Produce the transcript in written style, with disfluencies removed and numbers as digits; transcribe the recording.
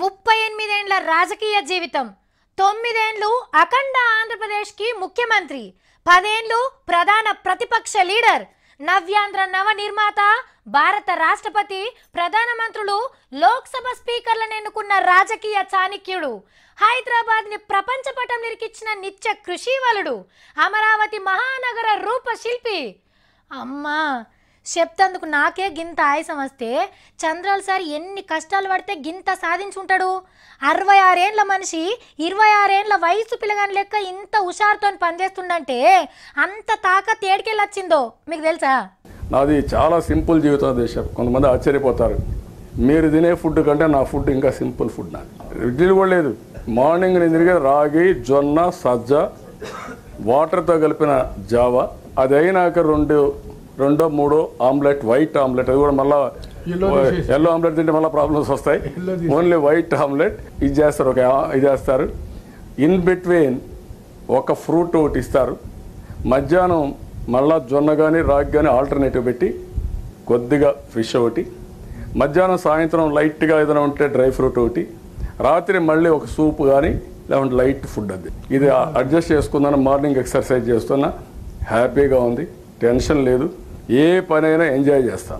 38 ఏండ్ల రాజకీయ జీవితం, 9 ఏండ్లు అఖండ ఆంధ్రప్రదేశ్కి ముఖ్యమంత్రి, 10 ఏండ్లు ప్రధాన ప్రతిపక్ష లీడర్, నవ్యాంధ్ర నవ నిర్మాత, భారత రాష్ట్రపతి, ప్రధానమంత్రులు, లోక్సభ స్పీకర్లను ఎన్నుకున్న రాజకీయ చాణక్యుడు, హైదరాబాద్ని ప్రపంచ పటం నిరికిచ్చిన నిత్య కృషివలుడు, అమరావతి మహానగర రూపశిల్పి. అమ్మా చెప్తందుకు నాకే గింత ఆయాసం వస్తే చంద్రాల్ సార్ ఎన్ని కష్టాలు పడితే గింత సాధించుంటాడు. 66 ఏండ్ల మనిషి 26 ఏండ్ల వయసు పిల్లగాని లెక్క ఇంత హుషారుతో పనిచేస్తుండంటే అంత తాకత్ ఏడికెళ్ళి వచ్చిందో మీకు తెలుసా? నాది చాలా సింపుల్ జీవితం దేశం. కొంతమంది ఆశ్చర్యపోతారు, మీరు తినే ఫుడ్ కంటే నా ఫుడ్ ఇంకా సింపుల్ ఫుడ్. నాది ఇడ్లీలు కూడా లేదు. మార్నింగ్ నేను తిరిగే రాగి, జొన్న, సజ్జ, వాటర్తో కలిపిన జావా, అది అయినాక రెండో మూడో ఆమ్లెట్, వైట్ ఆమ్లెట్. అది కూడా మళ్ళీ ఎల్లో ఆమ్లెట్ తింటే మళ్ళీ ప్రాబ్లమ్స్ వస్తాయి. ఓన్లీ వైట్ ఆమ్లెట్ ఇది చేస్తారు, ఇది చేస్తారు. ఇన్ బిట్వీన్ ఒక ఫ్రూట్ ఒకటి ఇస్తారు. మధ్యాహ్నం మళ్ళీ జొన్న కానీ రాగి కానీ ఆల్టర్నేటివ్ పెట్టి కొద్దిగా ఫిష్ ఒకటి, మధ్యాహ్నం సాయంత్రం లైట్గా ఏదైనా ఉంటే డ్రై ఫ్రూట్ ఒకటి, రాత్రి మళ్ళీ ఒక సూప్ కానీ లేదంటే లైట్ ఫుడ్. అది ఇది అడ్జస్ట్ చేసుకుందాను. మార్నింగ్ ఎక్సర్సైజ్ చేస్తున్నా, హ్యాపీగా ఉంది, టెన్షన్ లేదు, ఏ పనైనా ఎంజాయ్ చేస్తాను.